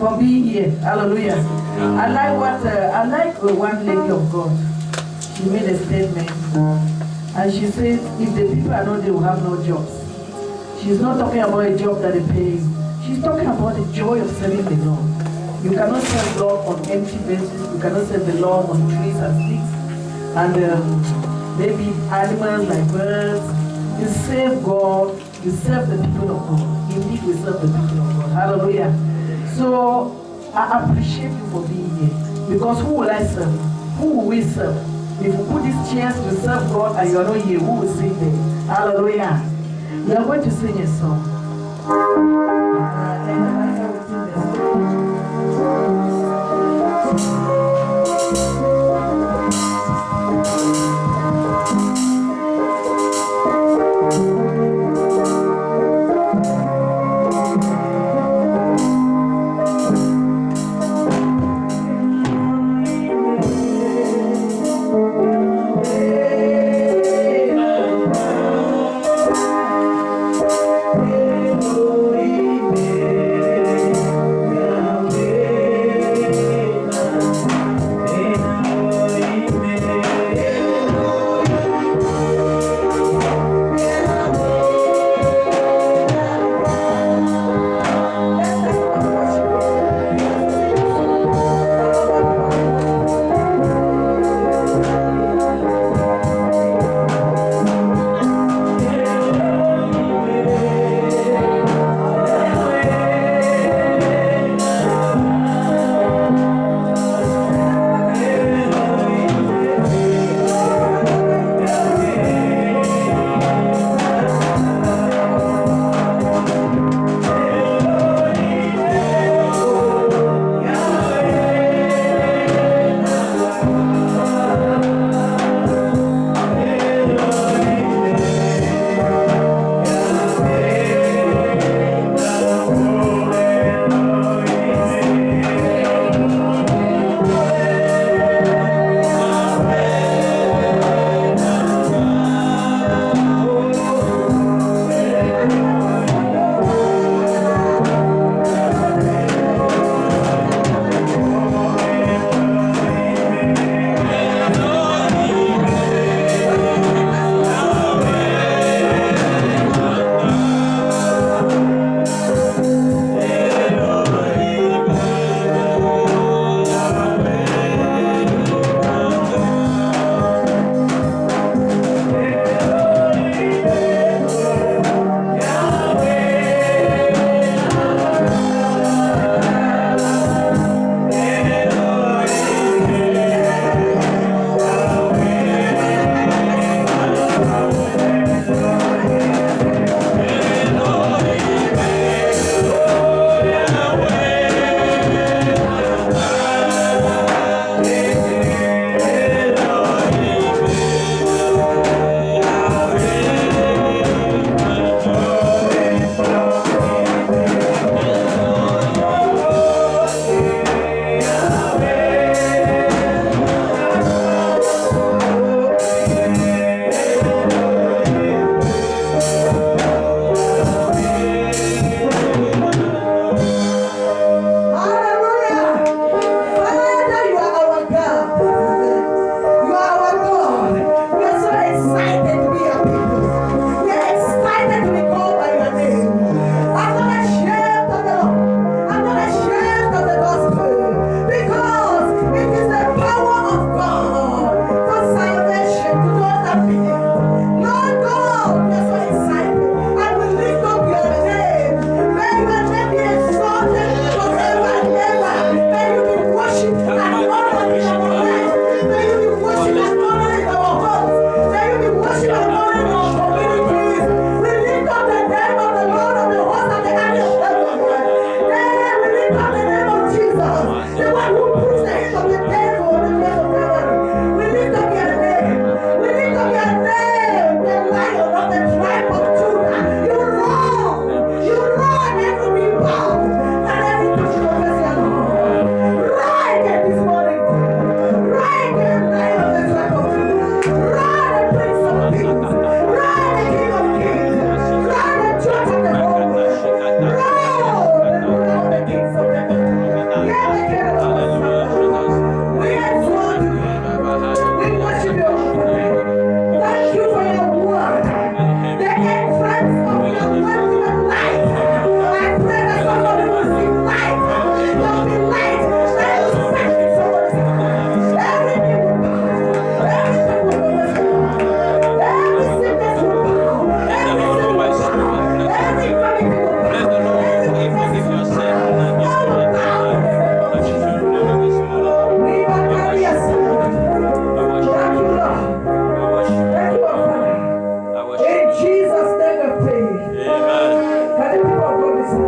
for being here. Hallelujah. I like one lady of God. She made a statement, and she said, if the people are not, they will have no jobs. She's not talking about a job that they pay you. She's talking about the joy of serving the Lord. You cannot serve the Lord on empty bases. You cannot serve the Lord on trees and sticks, and maybe animals like birds. You serve God. You serve the people of God. Indeed, we serve the people of God. Hallelujah. So I appreciate you for being here, because who will I serve? Who will we serve? If we put these chairs to serve God and you are not here, who will sing there? Hallelujah. We are going to sing a song. And I will sing this song. Yeah.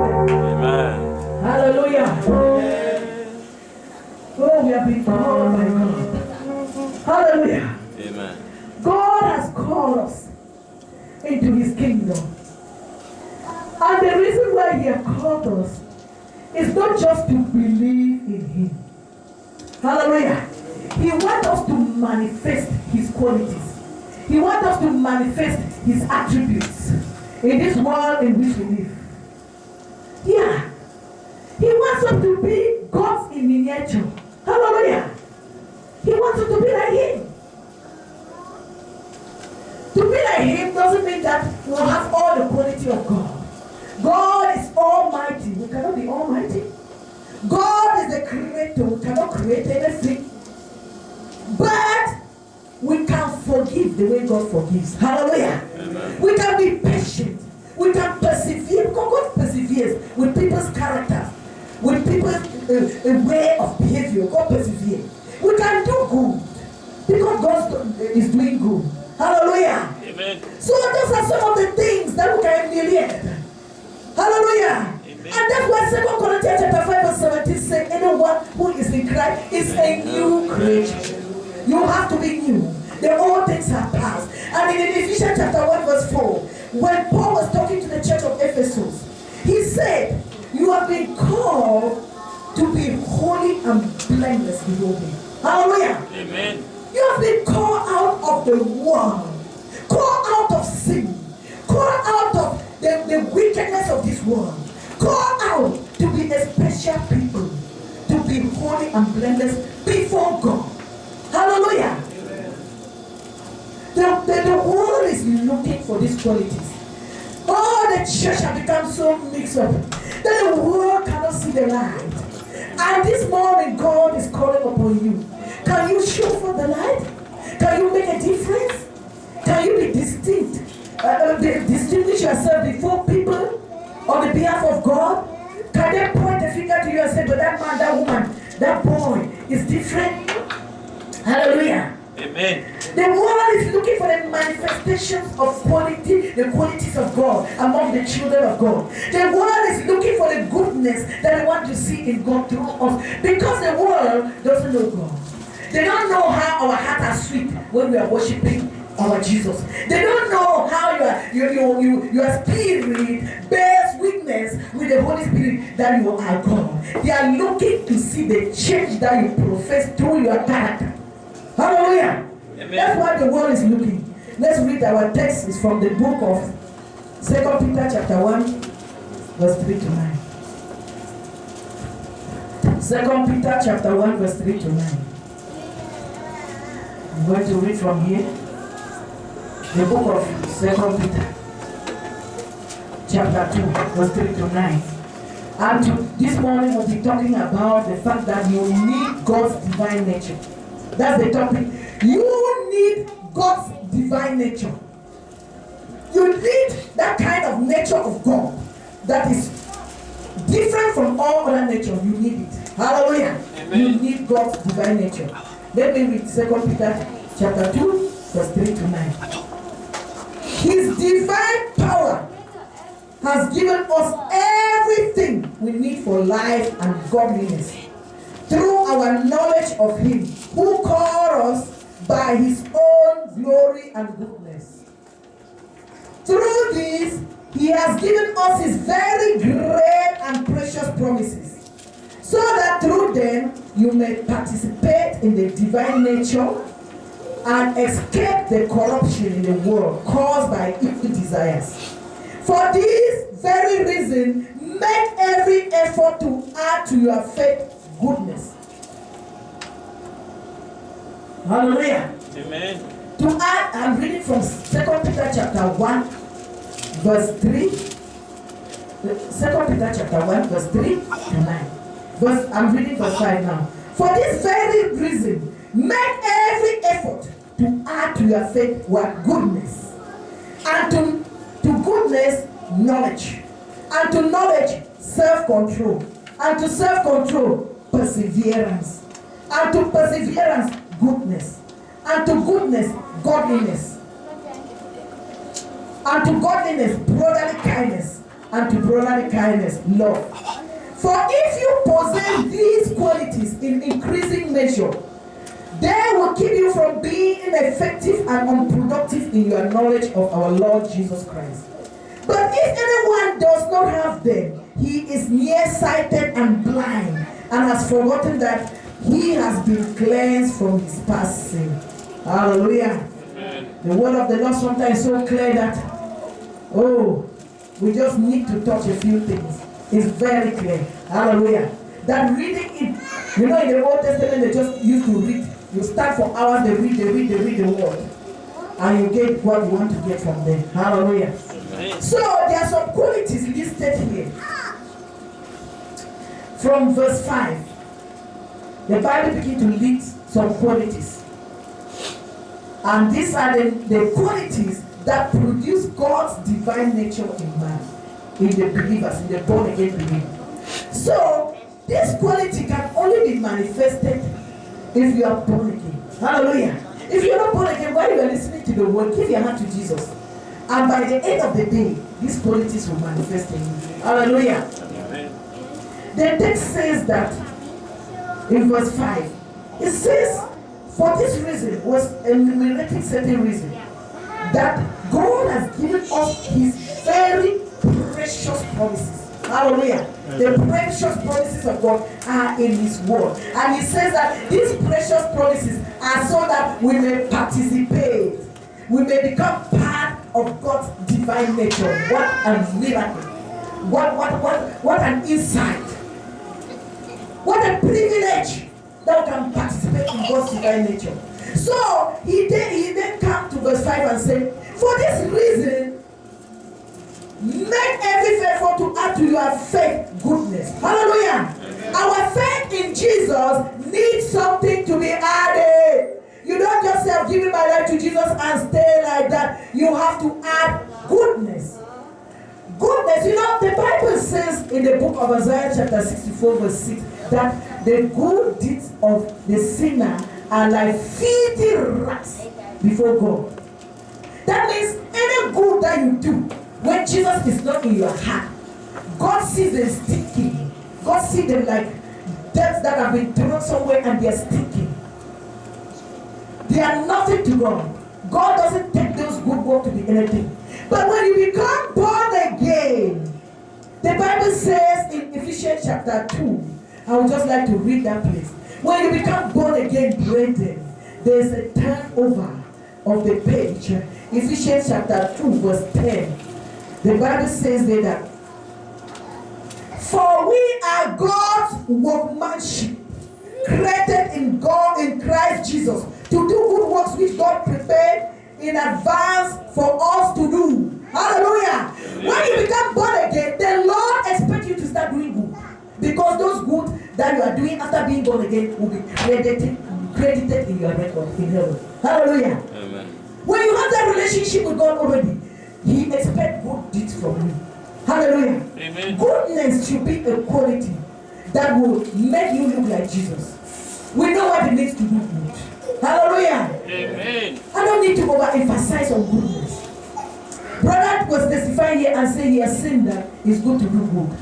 Amen. Hallelujah. Oh, we have been called by God. Hallelujah. Amen. God has called us into his kingdom. And the reason why he has called us is not just to believe in him. Hallelujah. He wants us to manifest his qualities. He wants us to manifest his attributes in this world in which we live. Yeah. He wants us to be God's in miniature. Hallelujah. He wants us to be like him. To be like him doesn't mean that we'll have all the quality of God. God is almighty. We cannot be almighty. God is the creator. We cannot create anything. But we can forgive the way God forgives. Hallelujah. Amen. We can be patient. We can persevere. Because God perseveres with people's characters, with people's way of behavior. God perseveres. We can do good because God is doing good. Hallelujah. Amen. So those are some of the things that we can emulate. Hallelujah. Amen. And that's why 2 Corinthians chapter 5 verse 17 says, anyone who is in Christ is a new creation. You have to be new. The old things are past. And in Ephesians chapter 1 verse 4, when Paul was talking to the church of Ephesus, he said, you have been called to be holy and blameless before me. Hallelujah. Amen. You have been called out of the world, called out of sin, called out of the wickedness of this world, called out to be a special people, to be holy and blameless before God. Hallelujah. The world is looking for these qualities. Oh, the church has become so mixed up that the world cannot see the light. And this morning, God is calling upon you. Can you show for the light? Can you make a difference? Can you be distinct? Distinguish yourself before people on the behalf of God? Can they point a finger to you and say, but that man, that woman, that boy is different? Hallelujah. Amen. The world is looking for the manifestations of quality, the qualities of God among the children of God. The world is looking for the goodness that they want to see in God through us, because the world doesn't know God. They don't know how our hearts are sweet when we are worshiping our Jesus. They don't know how your spirit bears witness with the Holy Spirit that you are God. They are looking to see the change that you profess through your character. Hallelujah. Amen. That's why the world is looking. Let's read our text. Is from the book of 2 Peter chapter 1 verse 3 to 9. 2 Peter chapter 1 verse 3 to 9. I'm going to read from here. The book of 2 Peter chapter 2 verse 3 to 9. And this morning we'll be talking about the fact that you need God's divine nature. That's the topic. You need God's divine nature. You need that kind of nature of God that is different from all other nature. You need it. Hallelujah. Amen. You need God's divine nature. Let me read 2 Peter chapter 2 verse 3 to 9. His divine power has given us everything we need for life and godliness through our knowledge of him who called us by his own glory and goodness. Through this, he has given us his very great and precious promises, so that through them you may participate in the divine nature and escape the corruption in the world caused by evil desires. For this very reason, make every effort to add to your faith goodness. Hallelujah. Amen. To add, I'm reading from 2 Peter chapter 1 verse 3. 2 Peter chapter 1 verse 3 to 9. I'm reading verse 5 now. For this very reason, make every effort to add to your faith what goodness, and to goodness knowledge, and to knowledge self-control, and to self-control perseverance, and to perseverance goodness, and to goodness godliness, and to godliness brotherly kindness, and to brotherly kindness, love. For if you possess these qualities in increasing measure, they will keep you from being ineffective and unproductive in your knowledge of our Lord Jesus Christ. But if anyone does not have them, he is nearsighted and blind, and has forgotten that he has been cleansed from his past sin. Hallelujah. Amen. The word of the Lord sometimes is so clear that, we just need to touch a few things. It's very clear. Hallelujah. That reading it, in the Old Testament, they just used to read. You start for hours, they read the word. And you get what you want to get from there. Hallelujah. Amen. So there are some qualities listed here. From verse 5, the Bible begins to list some qualities. And these are the qualities that produce God's divine nature in man, in the believers, in the born again believer. So this quality can only be manifested if you are born again. Hallelujah. If you're not born again, while you are listening to the word, give your heart to Jesus. And by the end of the day, these qualities will manifest in you. Hallelujah. Amen. The text says that in verse 5, it says, for this reason was enumerated certain reason, that God has given us his very precious promises. Hallelujah. The precious promises of God are in his word. And he says that these precious promises are so that we may participate. We may become part of God's divine nature. What a miracle. What an insight. What a privilege that we can participate in God's divine nature. So he then come to verse 5 and said, for this reason, make every effort to add to your faith goodness. Hallelujah. Amen. Our faith in Jesus needs something to be added. You don't just say, I'm giving my life to Jesus and stay like that. You have to add goodness. Goodness, the Bible says in the book of Isaiah chapter 64 verse 6 that the good deeds of the sinner are like filthy rags before God. That means any good that you do, when Jesus is not in your heart, God sees them stinking. God sees them like debts that have been thrown somewhere and they are stinking. They are nothing to God. God doesn't take those good works to be anything. But when you become born again, the Bible says in Ephesians chapter 2, I would just like to read that place. When you become born again, brethren, there's a turnover of the page. Ephesians chapter 2 verse 10. The Bible says there that, for we are God's workmanship, created in God in Christ Jesus, to do good works which God prepared in advance for us to do. Hallelujah. When you become born again, the Lord expects you to start doing good. Because those good that you are doing after being born again will be credited in your record in heaven. Hallelujah. Amen. When you have that relationship with God already, he expects good deeds from you. Hallelujah. Amen. Goodness should be a quality that will make you look like Jesus. We know what it means to do good. Hallelujah. Amen. I don't need to overemphasize on goodness. Brother was testifying here and saying he has seen that it's good to do good.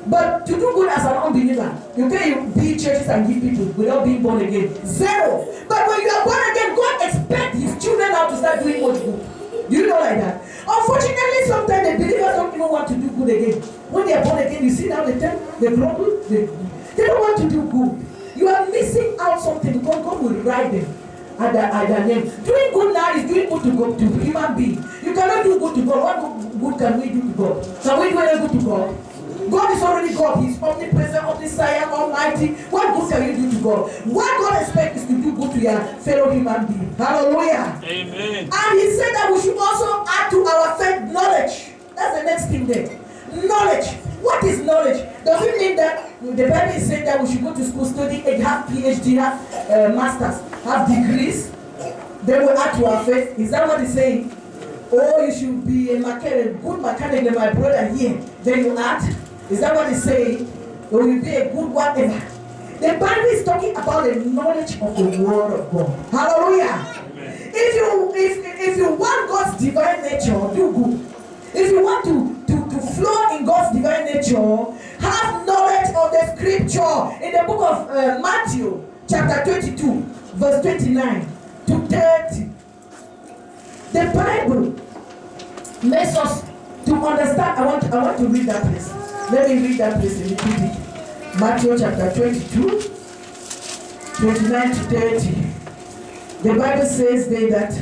But to do good as an unbeliever, you can't build churches and give people without being born again. Zero. But when you are born again, God expects his children now to start doing what's good. Do you know like that? Unfortunately, sometimes the believers don't even want to do good again. When they are born again, you see now they grumble. They don't want to do good. You are missing out something because God will write them at their name. Doing good now is doing good to God, to human being. You cannot do good to God. What good can we do to God? Can we do any good to God? God is already God. He's omnipresent, omniscient, almighty. What good can you do to God? What God expects is to do good to your fellow human being. Hallelujah. Amen. And he said that we should also add to our faith knowledge. That's the next thing there. Knowledge. What is knowledge? Does it mean that the Bible is saying that we should go to school, study, and have PhD, have masters, have degrees? Then we add to our faith. Is that what he's saying? Oh, you should be a mechanic, good mechanic than my brother here. Then you add. Is that what he's saying? Or will be a good whatever. The Bible is talking about the knowledge of the word of God. Hallelujah. Amen. If you want God's divine nature, do good. If you want to to flow in God's divine nature, have knowledge of the scripture. In the book of Matthew, chapter 22, verse 29 to 30, the Bible makes us to understand. I want to read that place. Let me read that place in the read. Matthew chapter 22, 29 to 30. The Bible says there that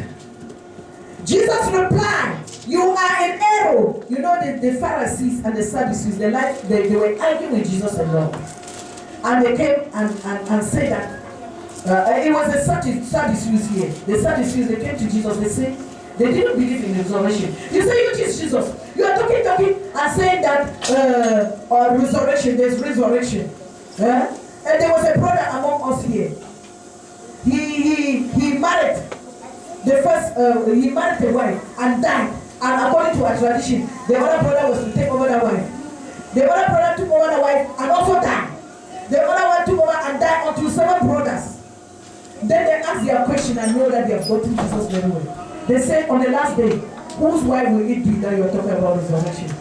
Jesus replied, "You are in error." You know the Pharisees and the Sadducees, they were arguing with Jesus a lot. And they came and said that it was the Sadducees here. The Sadducees, they came to Jesus, they said, they didn't believe in resurrection. You say you teach Jesus. You are talking and saying that resurrection, there's resurrection. And there was a brother among us here. He married the first, he married a wife and died. And according to our tradition, the other brother was to take over that wife. The other brother took over the wife and also died. The other one took over and died until 7 brothers. Then they asked their question and know that they have gotten Jesus very well. They said, on the last day, whose wife will it be that you are talking about resurrection?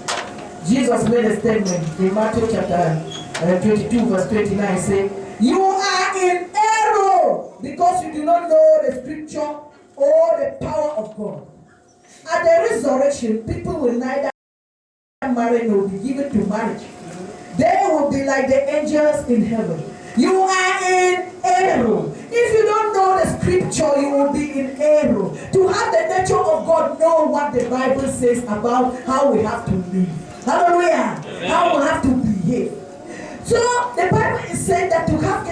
Jesus made a statement in Matthew chapter 22 verse 29 saying, "You are in error because you do not know the scripture or the power of God. At the resurrection, people will neither marry nor be given to marriage. They will be like the angels in heaven. You are in error. If you don't know the scripture, you will be in error. To have the nature of God, know what the Bible says about how we have to live. Hallelujah. How we have to behave. So the Bible is saying that to have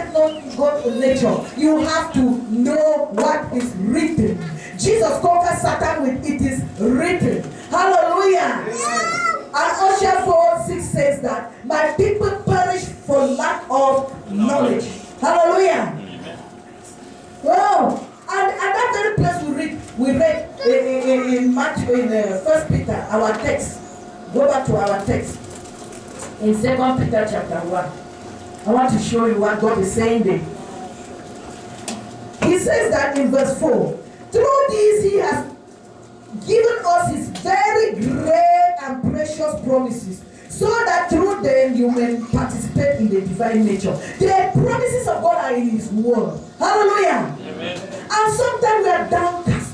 God's nature, you have to know what is written. Jesus conquered Satan with "it is written." Hallelujah. And Hosea 4:6 says that my people perish for lack of knowledge. Hallelujah. Wow. And that very place we read in Matthew, in 1 Peter, our text. Go back to our text. In 2 Peter chapter 1. I want to show you what God is saying there. He says that in verse 4. Through this he has given us his very great and precious promises, so that through them you may participate in the divine nature. The promises of God are in his word. Hallelujah. Amen. And sometimes we are downcast.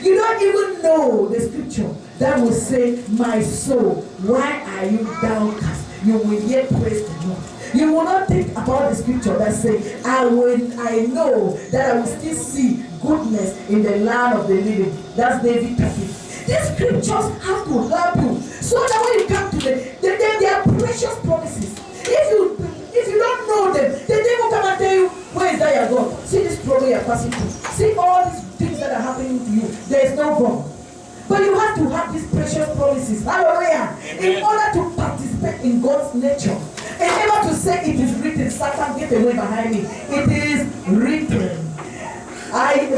You don't even know the scripture that will say, "My soul, why are you downcast?" You will yet praise the Lord. You will not think about the scripture that says, I know that I will still see goodness in the land of the living. That's David talking. These scriptures have to help you, so that when you come to them, they are precious promises. If you don't know them, the devil come and tell you, "Where is that your God? See this problem you are passing through. See all these things that are happening to you. There is no God." But you have to have these precious promises. Hallelujah. In order to participate in God's nature. And able to say it is written. Satan, get away behind me. It is written.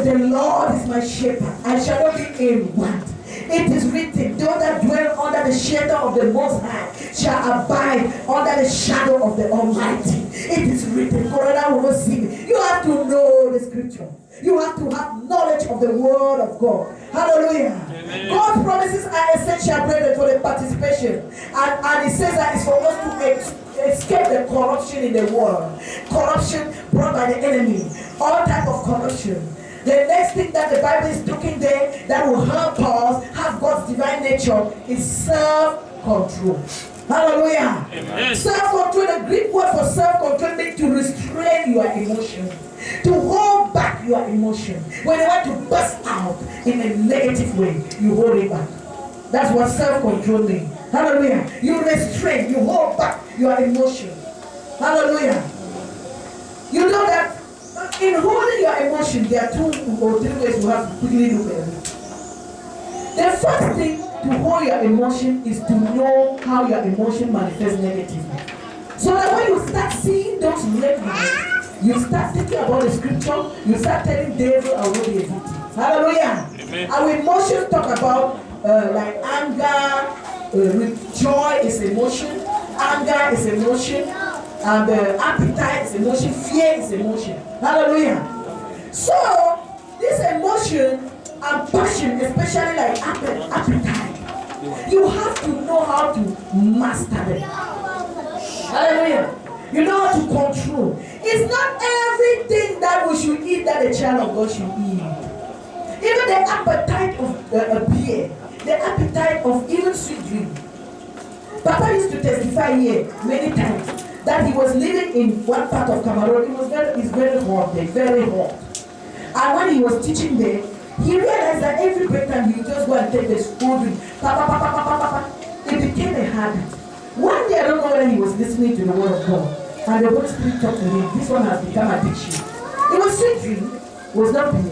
The Lord is my shepherd. I shall not be in want. It is written, those that dwell under the shadow of the Most High shall abide under the shadow of the Almighty. It is written. Corona will not see me. You have to know the scripture. You have to have knowledge of the word of God. Hallelujah. Amen. God's promises are essential, brethren, for the participation. And it says that it's for us to escape the corruption in the world. Corruption brought by the enemy. All type of corruption. The next thing that the Bible is talking there that will help us have God's divine nature is self-control. Hallelujah. Amen. Self-control, the Greek word for self-control means to restrain your emotion. To hold back your emotion. When you want to burst out in a negative way, you hold it back. That's what self-control means. Hallelujah. You restrain, you hold back your emotion. Hallelujah. You know that in holding your emotion, there are 2 or 3 ways you have to quickly look at it. The first thing to hold your emotion is to know how your emotion manifests negatively. So that when you start seeing those red lines, you start thinking about the scripture, you start telling devil already a victim. Hallelujah. Amen. Our emotions talk about like anger, joy is emotion, anger is emotion, and appetite is emotion, fear is emotion. Hallelujah. So this emotion and passion, especially like appetite, You have to know how to master them. Hallelujah. You know how to control. It's not everything that we should eat that a child of God should eat. Even the appetite of a beer, the appetite of even sweet drink. Papa used to testify here many times that he was living in one part of Cameroon. It's very hot there, very hot. And when he was teaching there, he realized that every break time he would just go and take the spoon drink. It became a habit. One day, I don't know whether he was listening to the word of God, and the Holy Spirit talked to him. This one has become addiction. It was sweet drink, was not beer.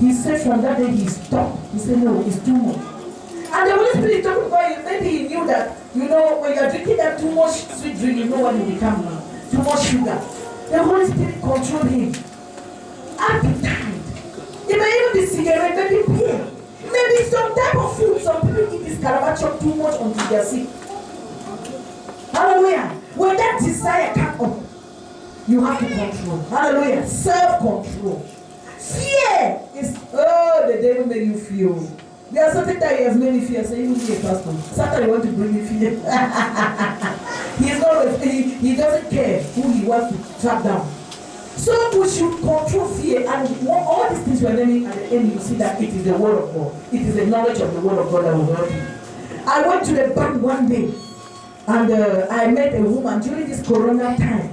He said from that day he stopped. He said, no, it's too much. And the Holy Spirit talked about it. Maybe he knew that, you know, when you're drinking that too much sweet drink, you know what it becomes now. Too much sugar. The Holy Spirit controlled him. Appetite. It may even be cigarette, maybe beer. Maybe some type of food. Some people eat this calabash too much until they're sick. Hallelujah. When that desire comes up, you have to control. Hallelujah. Self-control. Fear is, the devil made you feel. There are certain that he has made me fear. Say, you will be a pastor. Sometimes you want to bring me fear. He doesn't care who he wants to trap down. So we should control fear, and all these things we're learning at the end, you see that it is the word of God. It is the knowledge of the word of God that will help you. I went to the bank one day, and I met a woman during this corona time.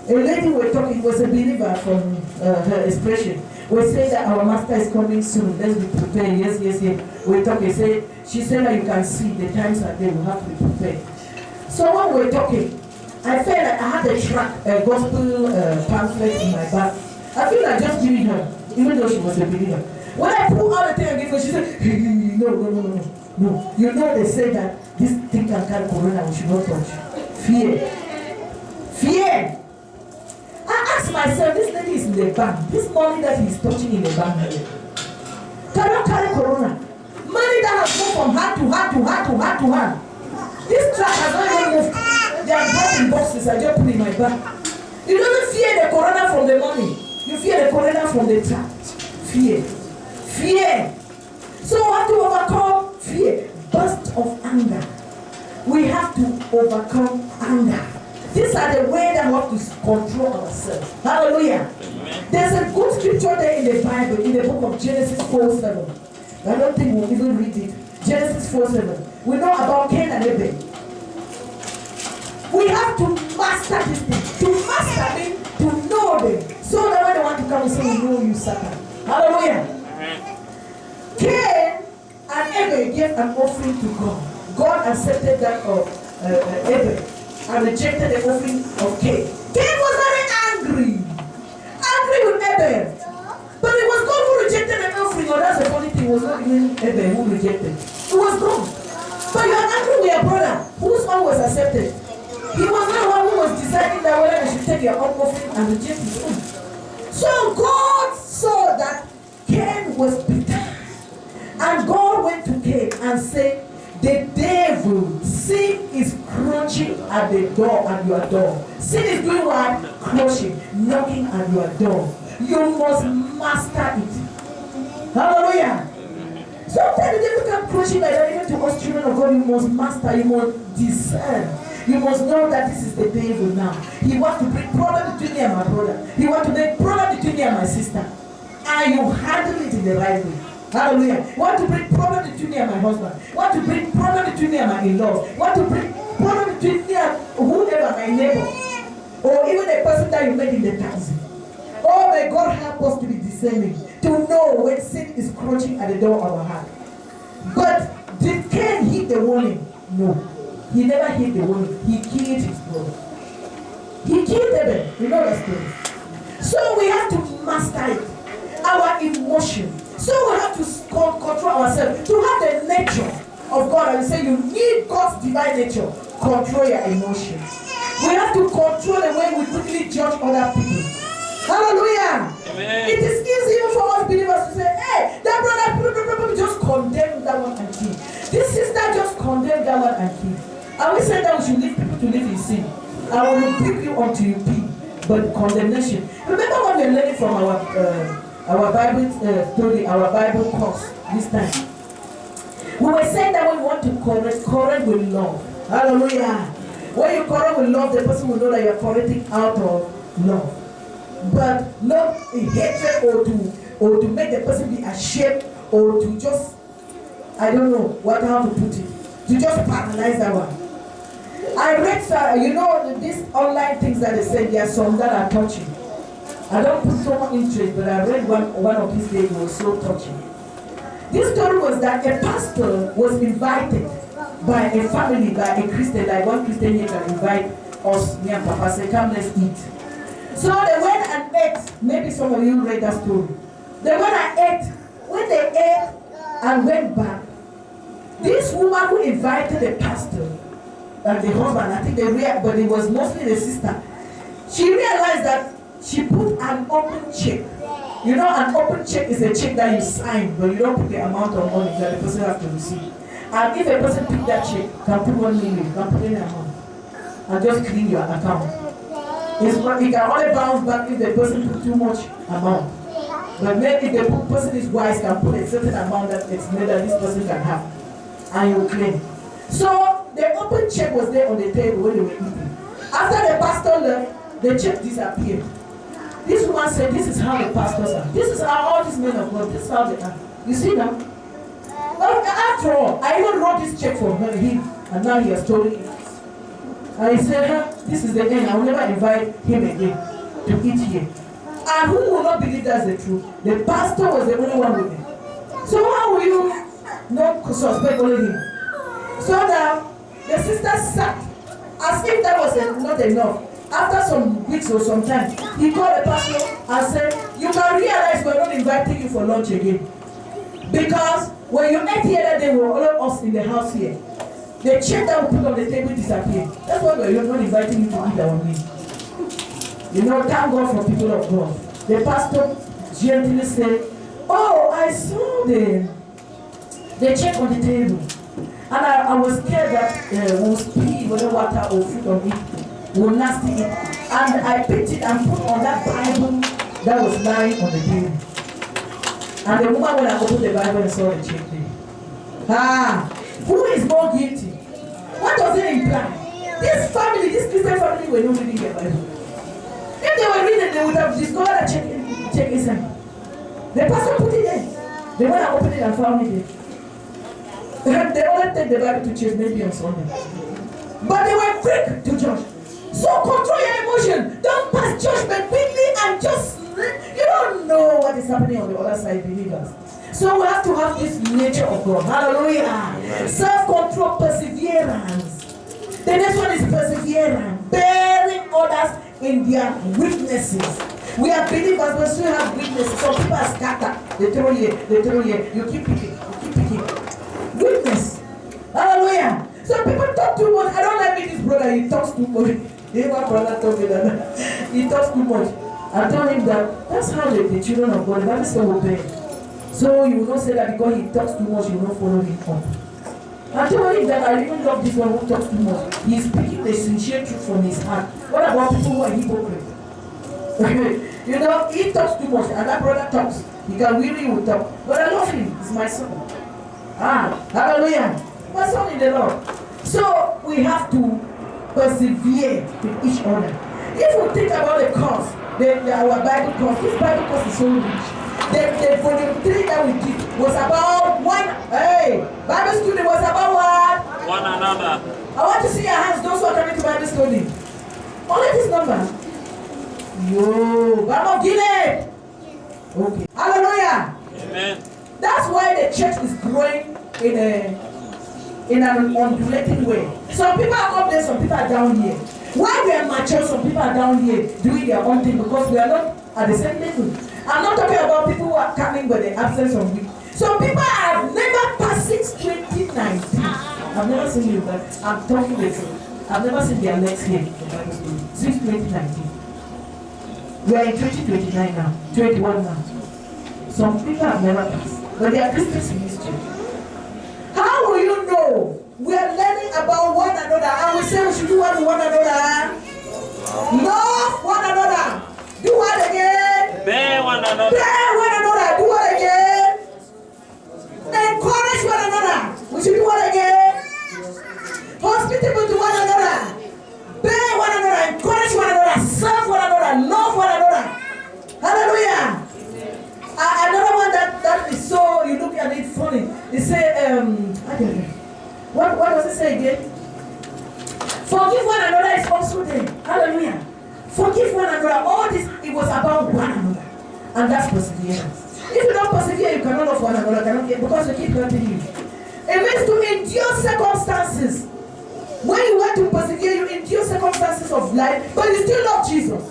A lady we were talking, was a believer from her expression. We say that our master is coming soon. Let's be prepared. Yes. We're talking. She said that you can see the times are there. We have to be prepared. So when we were talking, I felt like I had a gospel pamphlet in my bag. I feel like just giving her, even though she was a believer. When I pulled out the thing and gave her, she said, no. You know they say that this thing can carry corona, we should not touch. Fear. I asked myself, this lady is in the bank. This money that he's touching in the bank here cannot carry corona. Money that has moved from hand to hand. This truck has not even moved. They are brought in boxes. I just put in my bag. You don't fear the corona from the money. You fear the corona from the truck. Fear. So we have to overcome fear. Burst of anger. We have to overcome anger. These are the way that we have to control ourselves. Hallelujah. Amen. There's a good scripture there in the Bible, in the book of Genesis 4:7. I don't think we'll even read it. Genesis 4:7. We know about Cain and Abel. We have to master this thing. To master means to know them. So that when they want to come and say, we know you, Satan. Hallelujah. Cain and Abel gave an offering to God. God accepted that of Abel and rejected the offering of Cain. Cain was very angry with Abel. But it was God who rejected the offering. Or that's the funny thing, it was not even Abel who rejected. It was God. But you are angry with your brother, whose own was accepted. He was not the one who was deciding that whether they should take your own offering and reject his own. So God saw that Cain was bitter. And God went to Cain and said, the devil, sin is crouching at the door, at your door. Sin is doing what? Crouching, knocking at your door. You must master it. Hallelujah. Sometimes the devil can crush it like that. Even to us children of God, you must master, you must discern. You must know that this is the devil now. He wants to bring problem between me and my brother. He wants to make problem between me and my sister. And you handle it in the right way. Hallelujah. You want to bring problem between me and my husband. You want to bring problem between me and my in-laws. You want to bring problem between me and whoever, my neighbor. Or even a person that you met in the taxi. Oh, may God help us to be discerning. To know when sin is crouching at the door of our heart. But did Cain hit the warning? No. He never hit the warning. He killed his brother. He killed Abel. You know the story. So we have to master it. Our emotion. So we have to control ourselves. To have the nature of God. And say you need God's divine nature. Control your emotions. We have to control the way we quickly judge other people. Hallelujah. Amen. It is easy for us believers to say, hey, that brother just condemn that one and kill. This sister just condemned that one and kill. And we said that we should leave people to live in sin. I will pick you until you pee. But condemnation. Remember what we are learning from our Bible story, our Bible course this time. We were saying that when we want to correct with love. Hallelujah. When you correct with love, the person will know that you are correcting out of love. But not in hatred or to make the person be ashamed or to just, I don't know how to put it, to just paralyze that one. I read, these online things that they say, there are some that are touching. I don't put so much interest, but I read one of these days was so touching. This story was that a pastor was invited by a family, by a Christian, like one Christian here can invite us, me and Papa, say, come let's eat. So they went and ate. Maybe some of you read that story. They went and ate. When they ate and went back, this woman who invited the pastor and the husband, I think but it was mostly the sister, she realized that she put an open check. You know, an open check is a check that you sign, but you don't put the amount of money that the person has to receive. And if a person pick that check, can put 1 million, can put any amount, and just clean your account. It can only bounce back if the person put too much amount. But maybe if the person is wise, can put a certain amount that it's made that this person can have, and you claim. So the open check was there on the table when they were eating. After the pastor left, the check disappeared. This woman said, "This is how the pastors are. This is how all these men of God. This is how they are." You see that? After all, I even wrote this check for him, and now he has stolen it. And he said, "This is the end. I will never invite him again to eat here." And who will not believe that's the truth? The pastor was the only one with him. So how will you not suspect only him? So now the sister sat as if that was not enough. After some weeks or some time, he called the pastor and said, "You can realize we're not inviting you for lunch again. Because when you ate here that day, we were all of us in the house here. The check that we put on the table disappeared. That's why we're not inviting you to eat our meal." You know, thank God for people of God. The pastor gently said, "Oh, I saw the check on the table. And I was scared that we'll spill whether water or food on it. We'll nasty it. And I picked it and put on that Bible that was lying on the table." And the woman, when I opened the Bible and saw the check there. Who is more guilty? What does it imply? This Christian family were not reading their Bible. If they were reading, they would have discovered a check inside. The pastor put it there. They went and opened it and found it there. They only take the Bible to church maybe on Sunday. But they were quick to judge. So control your emotion. Don't pass judgment quickly and just, you don't know what is happening on the other side, believers. So we have to have this nature of God. Hallelujah. Self-control, perseverance. The next one is perseverance. Bearing others in their weaknesses. We are believers, but still have weaknesses. Some people are scattered. They throw here. You keep picking. Weakness. Hallelujah. Some people talk too much. I don't like this brother. He talks too much. One brother told me that he talks too much. I told him that that's how the children of God, that is so obey. So you will not say that because he talks too much, you will not follow him up. I told him that I even love this one who talks too much. He is speaking the sincere truth from his heart. What about people who are hypocrites? You know, he talks too much, and that brother talks. He can really will talk. But I love him. He's my son. Hallelujah. My son in the Lord. So we have to persevere with each other. If we think about the course, our Bible course, this Bible course is so rich. The volume 3 that we did was about Bible study was about what? One another. I want to see your hands, those who are coming to Bible study. Only this number. Yo, vamos, Guinea. Okay. Hallelujah. Amen. That's why the church is growing in an undulating way. Some people are up there, some people are down here. Why we are mature, some people are down here doing their own thing because we are not at the same level. I'm not talking about people who are coming by the absence of week. Some people have never passed since 2019. I've never seen you, but I'm talking the truth. I've never seen their legs here since 2019. We are in 2029 now, 21 now. Some people have never passed, but they are Christians in this church. How will you know? We are learning about one another, and we say we should do what with one another. Love one another. Do what again? Bear one another. Bear one another. Do what again? Encourage one another. We does it say again? Forgive one another is also there. Hallelujah. Forgive one another. All this, it was about one another. And that's perseverance. If you don't persevere, you cannot love one another, cannot get, because you keep hurting you. It means to endure circumstances. When you want to persevere, you endure circumstances of life, but you still love Jesus.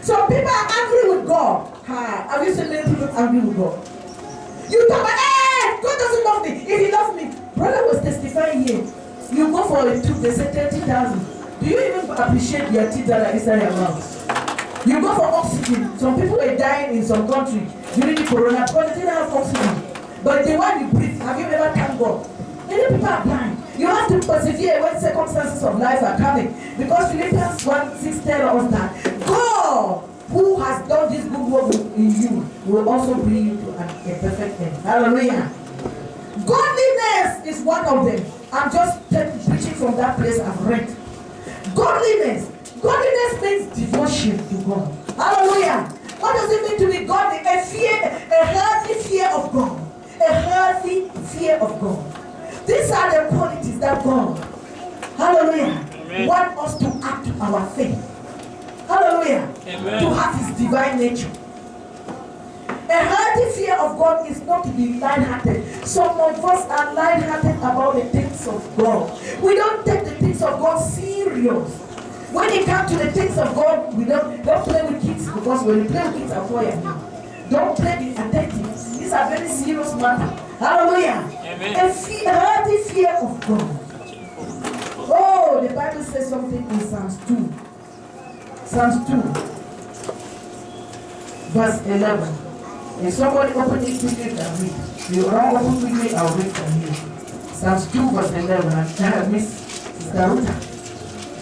So people are angry with God. Have you seen many people angry with God? You talk about, hey, God doesn't love me. If he loves me, brother was testifying here. You go for a tooth, they say 30,000. Do you even appreciate your teeth that are inside your mouth? You go for oxygen. Some people were dying in some country during the corona because they didn't have oxygen. But the one you breathe, have you ever thanked God? Many people are blind. You have to persevere when circumstances of life are coming. Because Philippians 1:6 tells us that God, who has done this good work in you, will also bring you to a perfect end. Hallelujah. Godliness is one of them. I'm just preaching from that place I've read. Godliness. Godliness means devotion to God. Hallelujah. What does it mean to be godly? A healthy fear of God. A healthy fear of God. These are the qualities that God, hallelujah, want us to add to our faith. Hallelujah. Amen. To have his divine nature. A healthy fear of God is not to be light-hearted. Some of us are light-hearted about the things of God. We don't take the things of God serious. When it comes to the things of God, we don't play with kids, because when you play with kids, I'll fire you. Don't play with addictives. These are very serious matters. Hallelujah. Amen. A healthy fear of God. Oh, the Bible says something in Psalms 2. Psalms 2, verse 11. If somebody open it quickly and read. If you all open quickly, I'll read from here. Psalms 2, verse 11. And Miss Sister Ruta,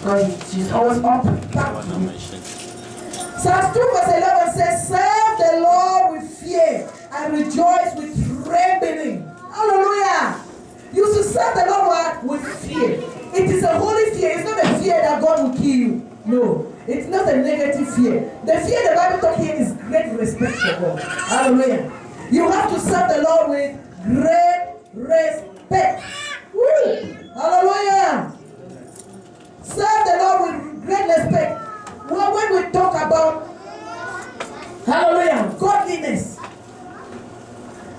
because she's always open. Back to me. Psalms 2, verse 11 says, serve the Lord with fear and rejoice with trembling. Hallelujah. You should serve the Lord with fear. It is a holy fear. It's not a fear that God will kill you. No. It's not a negative fear. The fear the Bible talks here is great respect for God. Hallelujah. You have to serve the Lord with great respect. Woo. Hallelujah. Serve the Lord with great respect. Well, when we talk about, hallelujah, godliness.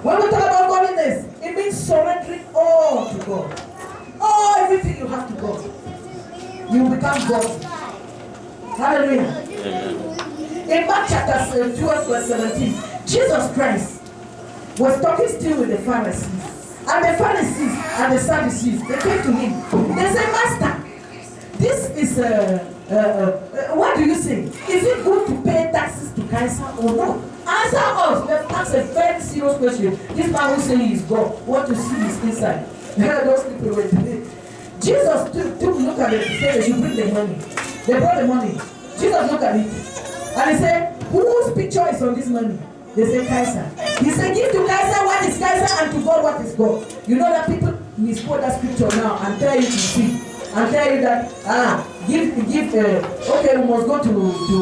When we talk about godliness, it means surrendering all to God. All, everything you have to God. You become God. Hallelujah. In Mark chapter 12, verse 17, Jesus Christ was talking still with the Pharisees. And the Pharisees and the Sadducees, they came to him. They said, Master, this is what do you say? Is it good to pay taxes to Caesar or not? Answer us. Let's ask a very serious question. This man who says he is God, what to see is inside. Those people were today. Jesus took a look at it and said they should bring the money. They brought the money. Jesus looked at it and he said, whose picture is on this money? They said Caesar. He said, give to Caesar what is Caesar and to God what is God. You know that people misquote that scripture now and tell you to see. And tell you that, okay, we must go to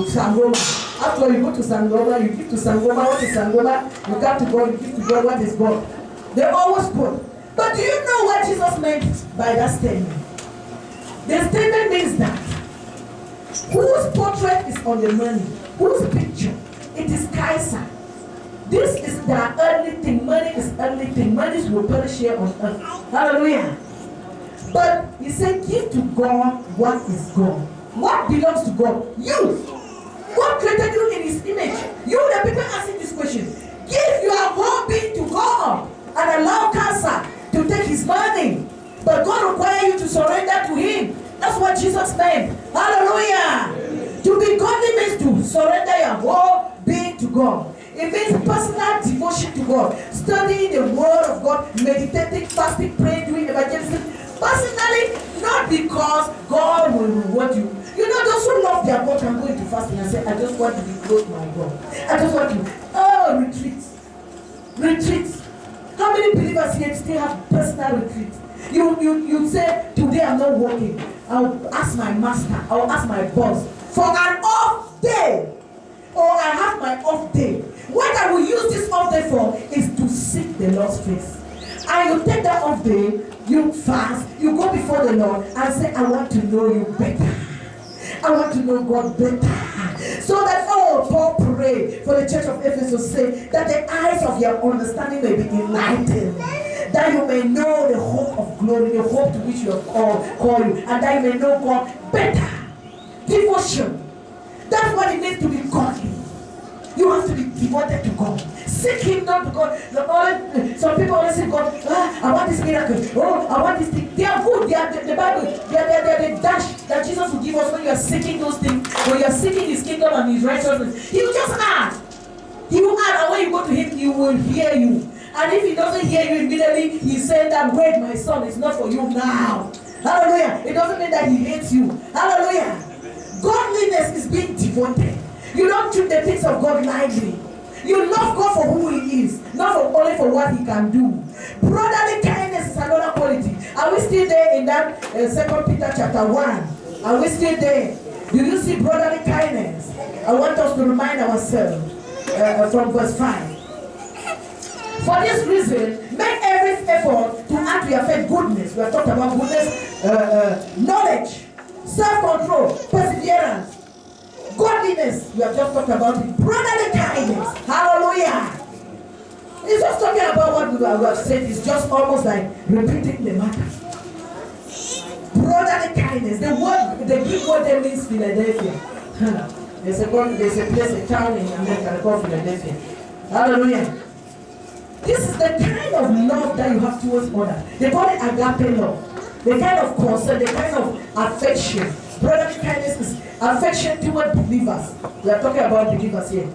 Sangoma. After you go to Sangoma, you give to Sangoma what is Sangoma. You come to God, you give to God what is God. They always quote. But do you know what Jesus meant by that statement? The statement means that whose portrait is on the money? Whose picture? It is Caesar. This is the earthly thing. Money is earthly thing. Money will perish here on earth. Hallelujah. But he said, give to God what is God. What belongs to God? You. God created you in his image. You, the people asking this question. Give your whole being to God and allow cancer to take his money. But God requires you to surrender to him. That's what Jesus meant. Hallelujah. Amen. To be godly means to surrender your whole being to God. It means personal devotion to God. Studying the word of God, meditating, fasting, praying, doing evangelism. Personally, not because God will reward you. You know, those who love their God can go into fasting and say, I just want to be close to my God. I just want to, retreat. How many believers here still have personal retreat? You say, today I'm not working. I'll ask my master, I'll ask my boss for an off day. Or I have my off day. What I will use this off day for is to seek the Lord's face. And you take that off day, you fast, you go before the Lord and say, I want to know you better. I want to know God better. So that, Paul prayed for the church of Ephesus, say that the eyes of your understanding may be enlightened, that you may know the hope of glory, the hope to which you have called you, and that you may know God better. Devotion. That's what it means to be godly. You have to be devoted to God. Seek Him, not to God. Some people always say, God, I want this miracle. I want this thing. They are good. They are the Bible. They are the dash that Jesus will give us when you are seeking those things. When you are seeking His kingdom and His righteousness. He will just add. He will add, and when you go to Him, He will hear you. And if He doesn't hear you immediately, He said that, wait, my son, it's not for you now. Hallelujah. It doesn't mean that He hates you. Hallelujah. Godliness is being devoted. You don't treat the things of God lightly. You love God for who He is, not only for what He can do. Brotherly kindness is another quality. Are we still there in that 2 Peter chapter 1? Are we still there? Do you see brotherly kindness? I want us to remind ourselves from verse 5. For this reason, make every effort to add to your faith goodness. We have talked about goodness, knowledge, self-control, perseverance, godliness. We have just talked about it. Brotherly kindness. Hallelujah. It's just talking about what we have said. It's just almost like repeating the matter. Brotherly kindness. The Greek word there means Philadelphia. There's a place, a town in America called Philadelphia. Hallelujah. This is the kind of love that you have towards others. They call it agape love. The kind of concern, the kind of affection. Brotherly kindness is affection toward believers. We are talking about believers here.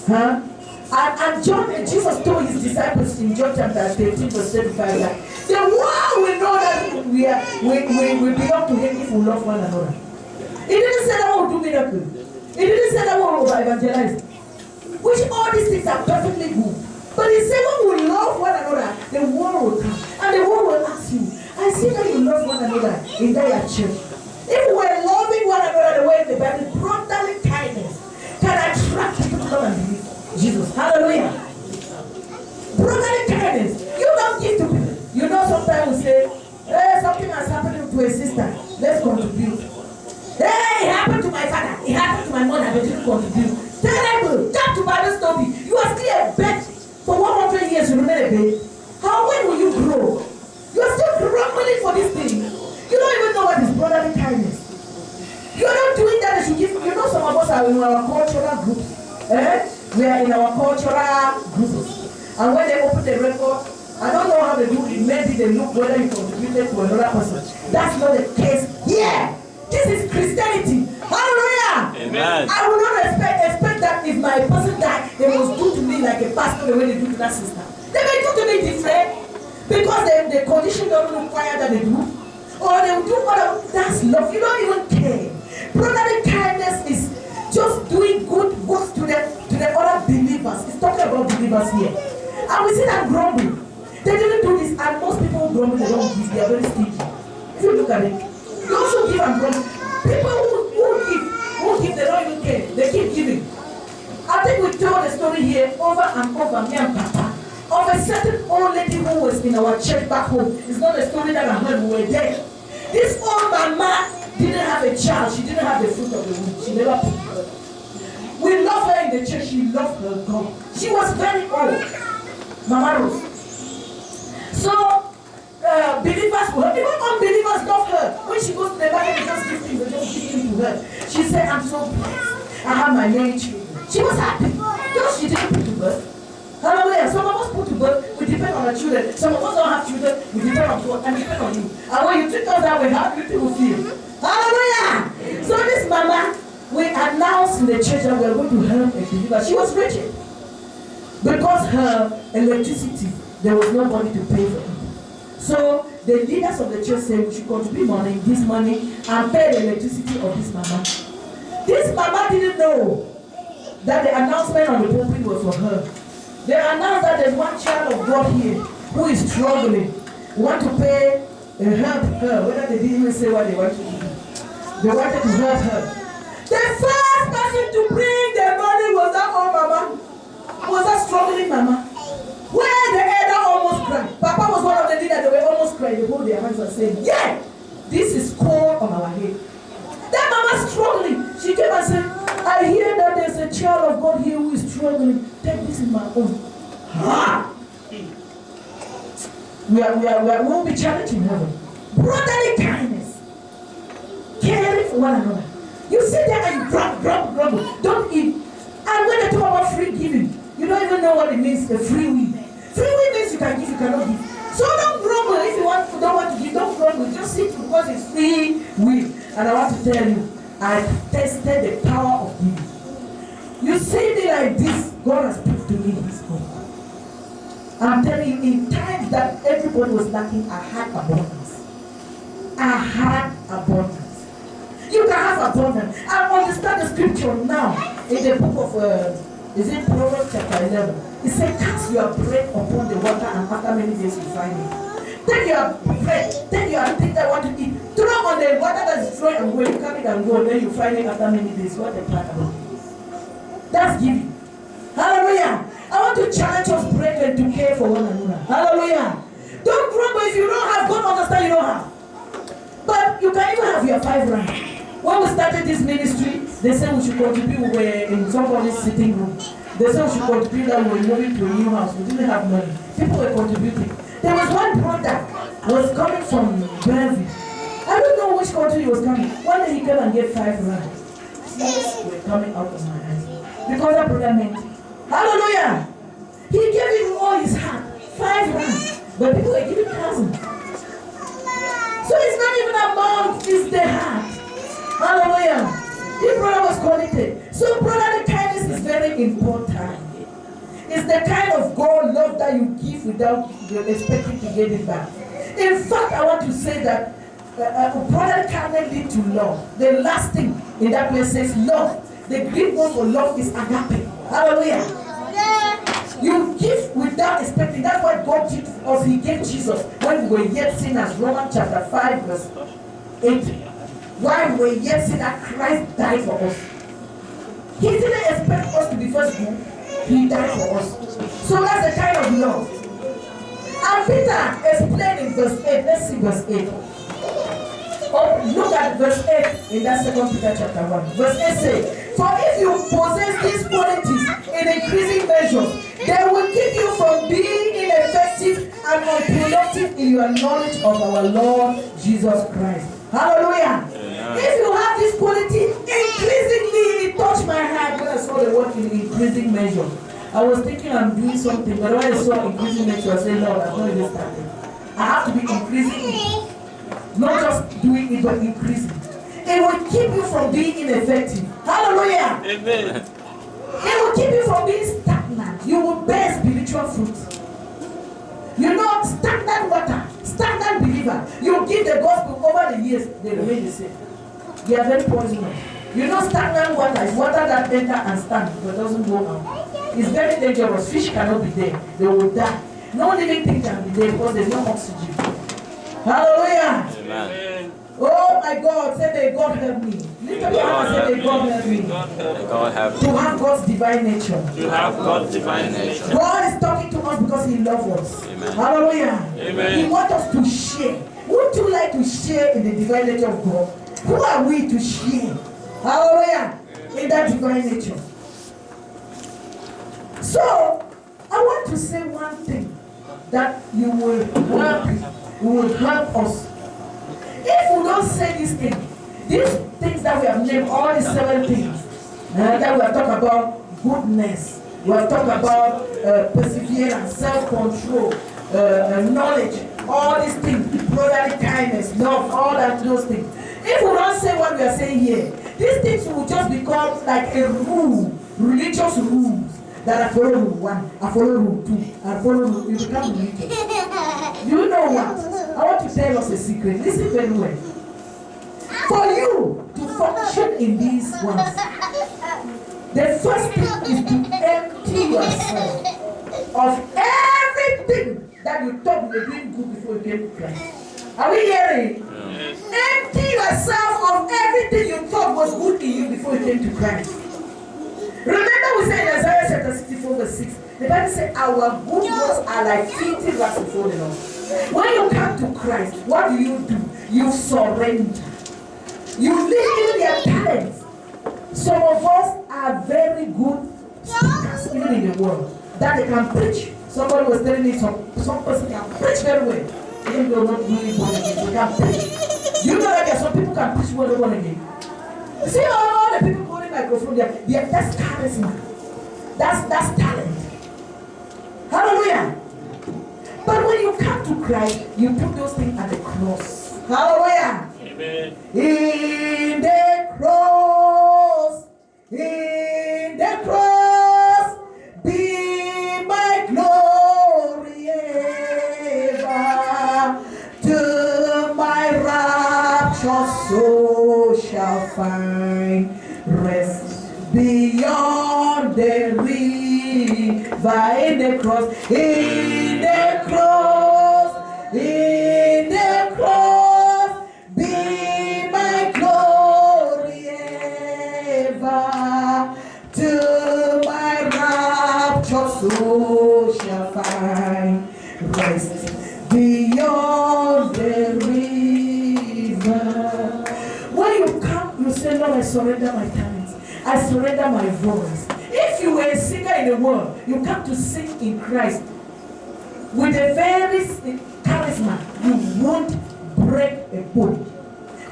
And Jesus told His disciples in John chapter 13, verse 35, that the world will know that we belong to Him if we love one another. He didn't say that we will do miracles. He didn't say that we will evangelize. Which all these things are perfectly good. But He said when we love one another, the world will come. And the world will ask you, I see that you love one another in their church. If we're loving one another the way the Bible, brotherly kindness can attract people to come and believe Jesus. Hallelujah. Brotherly kindness. You don't give to people. You know, sometimes we say, hey, something has happened to a sister. Let's contribute. Hey, it happened to my father. It happened to my mother. They didn't contribute. Terrible. Come to Bible study. You are still a babe. For 100 years, you remain a babe. When will you grow? You are still grumbling for this thing. You don't even know what is brotherly kindness. You are not doing that. They should give. You know, some of us are in our cultural groups. We are in our cultural groups. And when they open the record, I don't know how they do it. Maybe they look whether you contributed to another person. That's not the case here. This is Christianity. Hallelujah. Amen. I will not expect that if my person died, they must do to me like a pastor the way they do to that sister. They may do to me different because the condition doesn't require that they do. Or they will do whatever. That's love. You don't even care. Brotherly kindness is just doing good works to the other believers. It's talking about believers here. And we see that grumble. They didn't do this, and most people who grumble, they don't give. They are very stingy. If you look at it, you also give and grumble. People who give, they don't even care. They keep giving. I think we told the story here over and over, me and Papa, of a certain old lady who was in our church back home. It's not a story that I heard, we were there. This old mama didn't have a child. She didn't have the fruit of the womb. She never put her. We love her in the church. She loved her God. She was very old. Mama Rose. So, believers, even unbelievers love her. When she goes to the market, they just give things, they just give things to her. She said, I'm so blessed. I have my many children. She was happy. Because she didn't put to birth. Hallelujah. Some of us put to birth, we depend on our children. Some of us don't have children, we depend on God and depend on you. And when you treat us that way, how do you think we feel? Hallelujah. So this mama, we announced in the church that we are going to help a believer. She was wretched. Because her electricity, there was nobody to pay for it. So the leaders of the church said we should contribute money, this money, and pay the electricity of this mama. This mama didn't know that the announcement on the pulpit was for her. They announced that there's one child of God here who is struggling. We want to pay help her, whether they didn't even say what they wanted to do. They wanted to help her. The first person to bring the money was that old mama. Was that struggling mama. Where the elder almost cried. Papa was one of hands and said, yeah, this is cold on our head. That mama struggling. She came and said, I hear that there's a child of God here who is struggling. Take this in my own. Huh? We will be challenging heaven. Brotherly kindness. Caring for one another. You sit there and grumble. Don't eat. And when they talk about free giving, you don't even know what it means, the free will. Free will means you can give, you cannot give. So don't grumble. If you don't want to give, don't grumble. Just sit because it's free will. And I want to tell you, I tested the power of giving. You see me like this, God has put to me His God. I'm telling you, in times that everybody was lacking, I had abundance. I had abundance. You can have abundance. I understand the scripture now in the book of is it Proverbs chapter 11? It said, cast your bread upon the water and after many days you find it. Take your bread, take your thing that you want to eat, throw on the water that is flowing and go, you carry it and go, then you find it after many days. What a pattern. That's giving. Hallelujah. I want to challenge us brethren to care for one another. Hallelujah. Don't grumble if you don't have. God understand you don't have. But you can even have your 5 rand. When we started this ministry, they said we should contribute. We were in somebody's sitting room. They said we should contribute that we were moving to a new house. We didn't have money. People were contributing. There was one brother was coming from Brazil. I don't know which country he was coming. One day he came and gave 5 rand. Tears were coming out of my eyes. Because that brother meant it. Hallelujah. He gave him all his heart. 5 rand. But people were giving thousands. So it's not even amount, it's the heart. Hallelujah. This brother was connected. So brotherly kindness is very important. It's the kind of God love that you give without expecting to get it back. In fact, I want to say that brotherly kindness leads to love. The last thing in that place says love. The Greek word for love is agape. Hallelujah. You give without expecting. That's what God did for us. He gave Jesus when we were yet sinners. Romans chapter 5 verse 8. While we were yet sinners, Christ died for us. He didn't expect us to be first born. He died for us. So that's the kind of love. And Peter explained in verse 8. Let's see verse 8. Oh, look at verse 8 in that 2 Peter chapter 1. Verse 8 says, for if you possess these qualities in increasing measure, they will keep you from being ineffective and unproductive in your knowledge of our Lord Jesus Christ. Hallelujah. Yeah. If you have this quality, increasingly, it touched my heart when I saw the word in increasing measure. I was thinking I'm doing something, but when I saw increasing measure, I said, Lord, I'm not even starting. I have to be increasing. Not just doing it, but increasing. It will keep you from being ineffective. Hallelujah. Amen. It will keep you from being stagnant. You will bear spiritual fruit. You know, stagnant water, stagnant believer. You give the gospel over the years, they remain the same. They are very poisonous. You know, stagnant water is water that enter and stand but doesn't go out. It's very dangerous. Fish cannot be there. They will die. No living thing can be there because there's no oxygen. Hallelujah. Amen. Oh my God, say may God help me. Lift up your hand and say may God help me. God help me. To have God's divine nature. To have God's divine nature. God is talking to us because He loves us. Amen. Hallelujah. Amen. He wants us to share. Would you like to share in the divine nature of God? Who are we to share? Hallelujah. In that divine nature. So, I want to say one thing that you will help us. If we don't say these things that we have named, all these 7 things, that we have talked about goodness, we have talked about perseverance, self-control, knowledge, all these things, brotherly kindness, love, all those things. If we don't say what we are saying here, these things will just become like a rule, religious rules. That I follow rule 1, I follow rule 2, I follow rule, you become religious. Do you know what? I want to tell us a secret. Listen very well. For you to function in these ones, the first thing is to empty yourself of everything that you thought you were doing good before you came to Christ. Are we hearing? Yes. Empty yourself of everything you thought was good in you before you came to Christ. Remember we said in Isaiah chapter 64 verse 6, the Bible said our good works are like filthy rags before the Lord. When you come to Christ, what do? You surrender. You leave even your talents. Some of us are very good speakers, even in the world, that they can preach. Somebody was telling me some person can preach very well, even though not really born again. They can preach. You know that there are some people can preach well born again. You see all the people holding microphone there, that's charisma. That's talent. Hallelujah. But when you come to Christ, you put those things at the cross. Hallelujah. Amen. In the cross, be my glory ever, till my rapture soul shall find rest beyond the river. In the cross, in the cross, in the cross, be my glory ever, till my rapture soul shall find rest beyond the river. When you come, you say, Lord, I surrender my talents. I surrender my voice. If you were a singer in the world, you come to sing in Christ with a very charisma, you won't break a bone.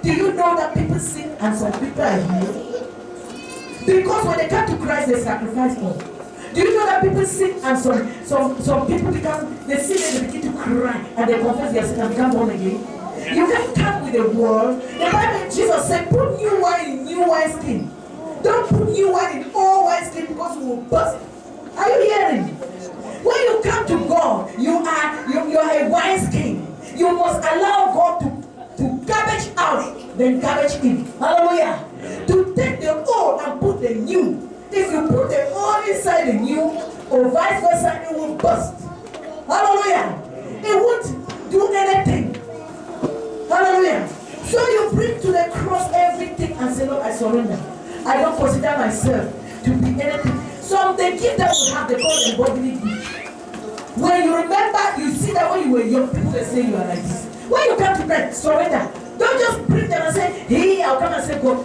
Do you know that people sing and some people are healed? Because when they come to Christ, they sacrifice all. Do you know that people sing and some people they sing and they begin to cry and they confess their sin and become born again? You can't come with the world. The Bible, Jesus said, put new wine in new wineskin. Don't put new wine in old wineskin because it will burst. Are you hearing? When you come to God, you are a wineskin. You must allow God to garbage out, then garbage in. Hallelujah. To take the old and put the new. If you put the old inside the new, or vice versa, it will burst. Hallelujah. It won't do anything. Hallelujah. So you bring to the cross everything and say, Lord, I surrender. I don't consider myself to be anything. So the gift that we have, they call a bodily gift. When you remember, you see that when you were young, people were saying you are like this. When you come to Christ, surrender. Don't just bring them and say, hey, I'll come and say, God.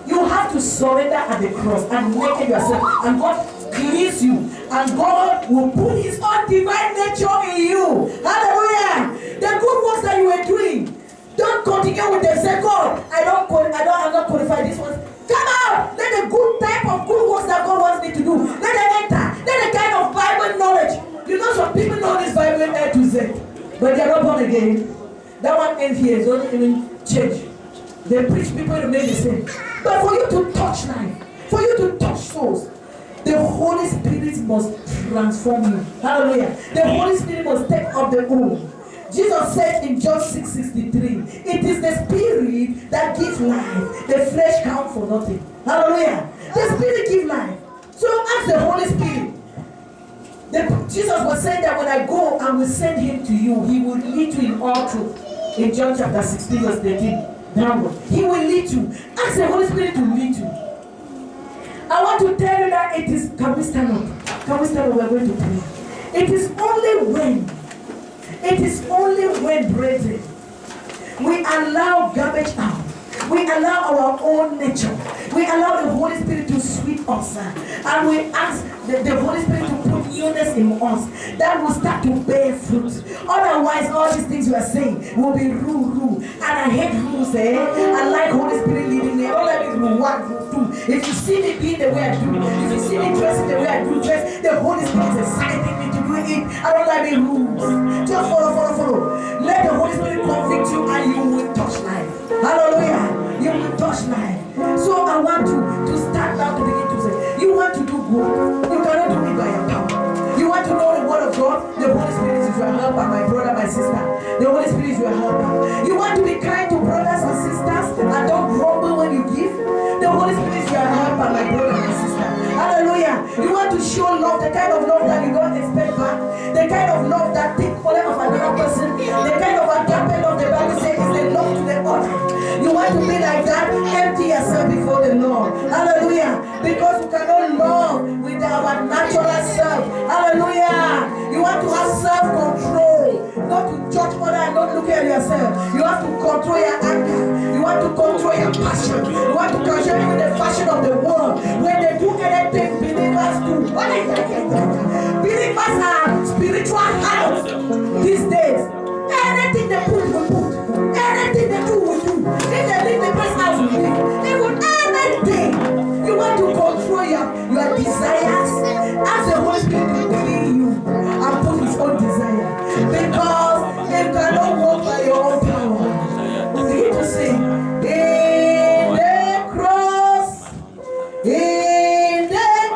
You have to surrender at the cross and make it yourself. And God cleans you. And God will put His own divine nature in you. Hallelujah. The good works that you were doing. Don't continue with them. Say, God, I'm not qualified. This one. Come out. Let the good type of good works that God wants me to do. Let them enter. Let the kind of Bible knowledge. You know some people know this Bible A to Z. But they are not born again. That one ends here. Don't even change. They preach, people remain the same. But for you to touch life, for you to touch souls, the Holy Spirit must transform you. Hallelujah. The Holy Spirit must take up the old. Jesus said in John 6:63, it is the Spirit that gives life. The flesh counts for nothing. Hallelujah. The Spirit gives life. So ask the Holy Spirit. Jesus was saying that when I go, I will send Him to you. He will lead you in all truth. In John chapter 16 verse 13. He will lead you. Ask the Holy Spirit to lead you. I want to tell you that it is. Can we stand up? Can we stand up? We are going to pray. It is only when, brethren, we allow garbage out. We allow our own nature. We allow the Holy Spirit to sweep us. And we ask the Holy Spirit to put newness in us. That will start to bear fruit. Otherwise, all these things we are saying will be rule. And I hate rules. I like Holy Spirit leading me. I don't like it rule 1, rule 2. If you see me being the way I do, if you see me dressing the way I do dress, the Holy Spirit is exciting me to do it. I don't like the rules. Just follow. Let the Holy Spirit convict you and you will touch life. Hallelujah. You will touch life. So I want you to start now to begin to say, you want to do good. You cannot do it by your power. You want to know the word of God. The Holy Spirit is your helper, my brother, my sister. The Holy Spirit is your helper. You want to be kind to brothers and sisters and don't grumble when you give. The Holy Spirit is your helper, my brother, my sister. Hallelujah. You want to show love, the kind of love that you don't expect back. The kind of love that takes care of another person. The kind of agape love the Bible says is the love to the other. You want to be like that? Empty yourself before the Lord. Hallelujah. Because you cannot love with our natural self. Hallelujah. You want to have self-control. Not to judge hear yourself. You have to control your anger. You have to control your passion. You have to control even the fashion of the world. When they do anything, believers do. Believers are spiritual health these days. Anything they put, will put. Anything they do, will do. If they leave the person house, will leave. Even anything. You want to control your desires. As the Holy Spirit will clean you and put his own desire. Because you cannot walk by your own power. You need to sing. In the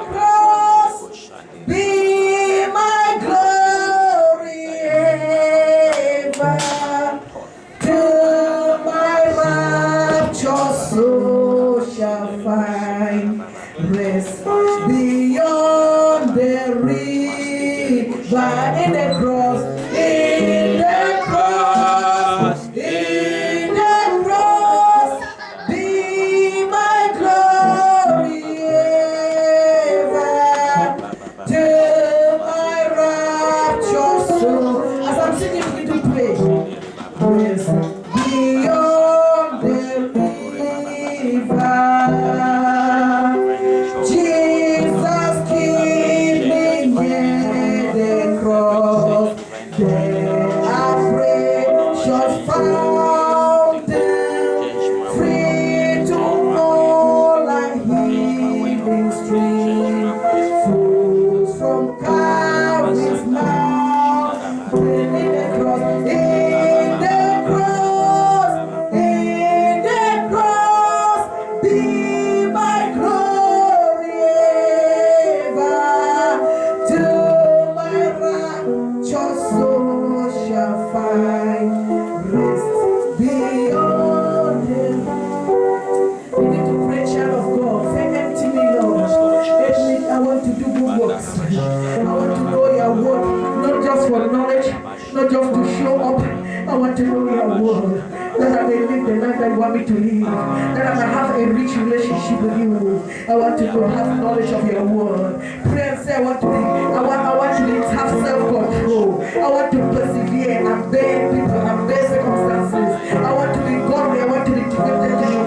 cross, be my glory ever. Till my rapture soul shall find rest beyond the river. In the cross, in the cross, in the cross, be my glory ever. Till my rapture soul. As I'm singing, begin to pray. Yes, beyond the river. Jesus, keep me near the cross. There are precious fountains, free to all and healing stream, flows from Calvary's mouth. In the cross, in the cross, in the cross, be my glory ever. Till my righteous soul shall find rest beyond the. You need to pray, child of God. Say, empty me, Lord. Empty me. I want to do good works. I want to know your word, not just for knowledge, not just to show up. I want to know your word, that I may live the life that you want me to live, that I may have a rich relationship with you. I want to know, have knowledge of your word. Pray and say, I want to have self-control. I want to persevere and bear people and bear circumstances. I want to be godly. I want to be devoted to you.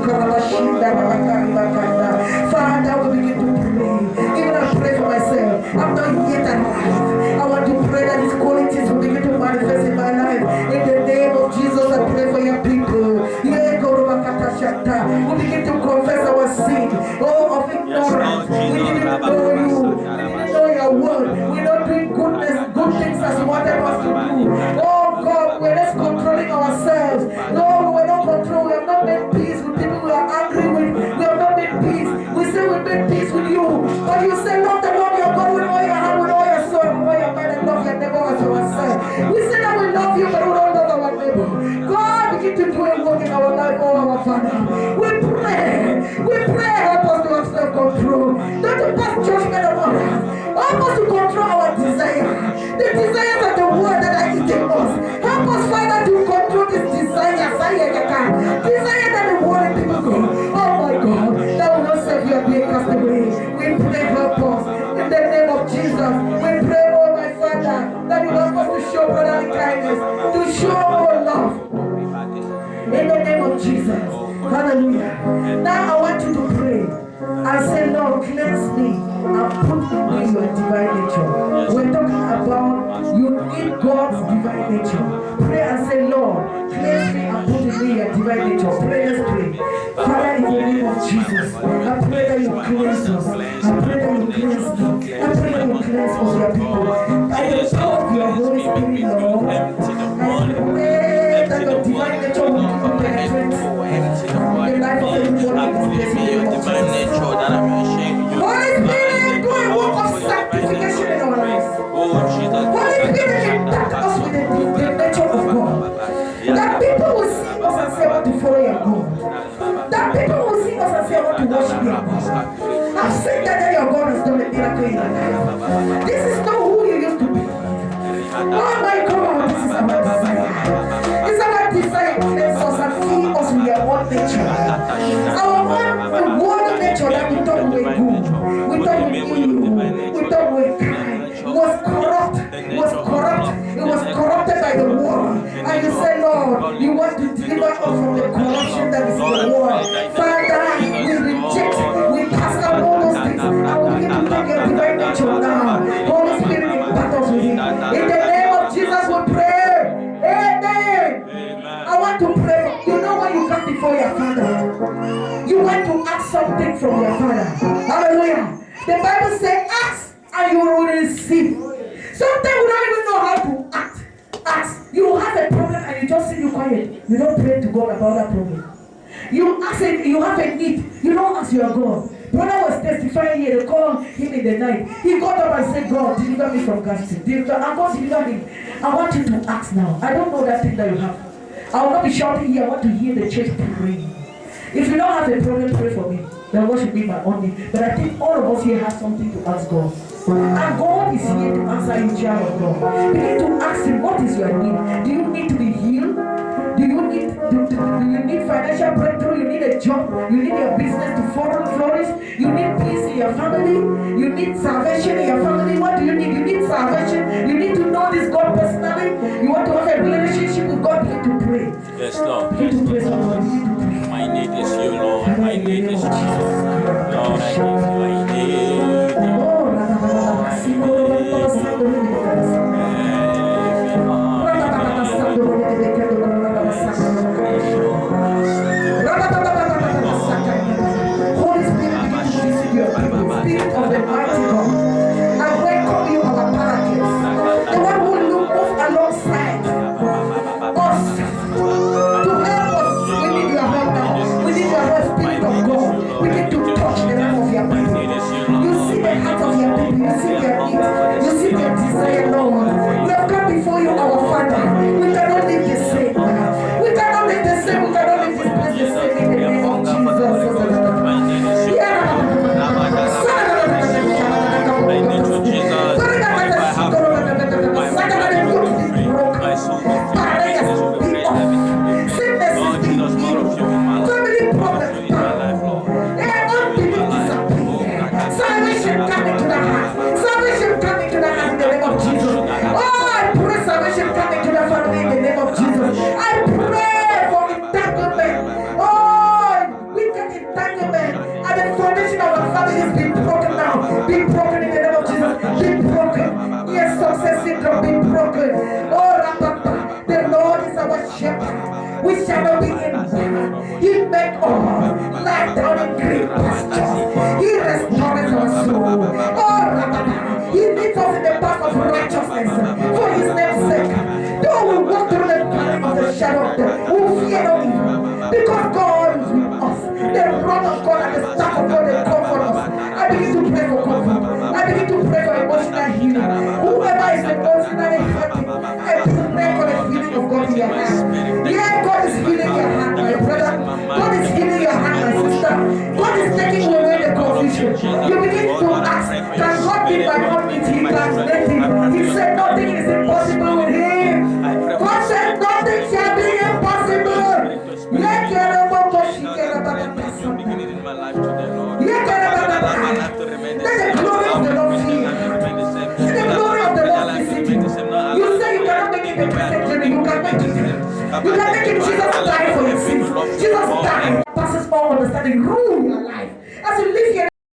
Father, we begin to pray. Even I pray for myself. I'm not yet alive. I want to pray that these qualities will begin to manifest in my life. In the name of Jesus, I pray for your people. We begin to confess our sin. Oh, of ignorance. We didn't know you. We didn't know your word. We're not doing good things as you wanted us to do. Oh God, we're just controlling ourselves. Lord, we're not controlling. We have not made peace with people we are angry with. We have not made peace. We say we made peace with you. But you say, Lord, the Lord your God with all your heart, with all your soul, with all your mind, and love your neighbor as yourself. We say that we love you, but we don't love our neighbor. God, begin to do a work in our life, oh our Father. We pray, help us to have self-control. Not to pass judgment on us. Help us to control our desire. The desires of the world that are eating us. Help us, Father, to control this desire. Desire that the world and people go. Oh my God, that will not serve you and be a castaway. We pray, help us. In the name of Jesus, we pray, oh my Father, that you help us to show brotherly kindness, to show love. In the name of Jesus. Hallelujah. Now I want you to pray and say, Lord, cleanse me and put in me your divine nature. We're talking about you need God's divine nature. Pray and say, Lord, cleanse me and put in me your divine nature. Pray, let's pray. Father, in the name of Jesus, I pray that you cleanse us. I pray that you cleanse me. I pray that you cleanse us, your people. By the power of your Holy Spirit, Lord, I pray that your divine nature will penetrate the life of everyone. Give me your divine nature that I may shame you. Holy Spirit, do a work of sanctification in our lives. Oh, Jesus. Holy Spirit, impact us with the nature of God. That people will see us and say, I want to follow your God. That people will see us and say, I want to worship your God. I've seen that your God has done a miracle in your life. This is not who you used to be. Oh my God, this is our desire. It's our desire to cleanse us and fill us with your own nature. Our own world nature that we thought we were good. We thought we knew you. We thought we were kind. It was corrupt. It was corrupt. It was corrupted by the world. And you say, Lord, corruption that is in the world. Father, we reject, we cast out all those things, and we begin to take your divine nature now. Holy Spirit, in battles with him. In the name of Jesus, we pray. Amen. I want to pray. You know when you come before your Father, you want to ask something from your Father. Hallelujah. The Bible says, ask and you will receive. Sometimes we don't even know how to act. Ask. You have a problem and you just sit you quiet. You don't pray to God about that problem. You ask him, you have a need. You don't ask your God. Brother was testifying here. They called him in the night. He got up and said, God, deliver me from casting. And God delivered him. I want you to ask now. I don't know that thing that you have. I will not be shouting here. I want to hear the church praying. If you don't have a problem, pray for me. Then what should be my own need? But I think all of us here have something to ask God. And God is here to answer you, child of God. Begin to ask him, what is your need? Do you need to be healed? Do you need financial breakthrough? You need a job? You need your business to flourish? You need peace in your family? You need salvation in your family? What do you need? You need salvation? You need to know this God personally? You want to have a relationship with God? Begin to pray. Yes, Lord. Begin to pray. My need is you, Lord. My need is you. Lord, I give you my need. Holy Spirit, Spirit of the mighty God, I welcome you, our Paraclete, the one who will move alongside us to help us. We need your help now. We need your help, Spirit of God. We need to touch the life of your people. You see the heart of your people. You see their needs. You see their desire, Lord. We have come before you, our Father. We cannot live the same now. We cannot live the same. We cannot live this place the same in the name of Jesus. We shall not be in vain. He make all lie down in green pastures. He restores our soul. Oh, He leads us in the path of righteousness for His name's sake. Though we walk through the valley of the shadow of death, we fear no evil, because God is with us. The rod of God and the staff of God, they comfort us. I begin to pray for comfort. I begin to pray for emotional healing. Whoever is emotionally happy, I pray for the healing of God in your heart. Yeah, God is healing your heart, my brother. God is healing your heart, my sister. God is taking away the confusion. You begin to ask, can God be my own need? He translated. He said nothing is impossible with Him. God said nothing shall be impossible. Let the glory of the Lord fill you. Let the glory of the Lord visit you. You say you cannot make it the Christian journey. You can make it. You can make it. Jesus died for your sins. Jesus died. Passes all understanding. Rule your life. As you live here.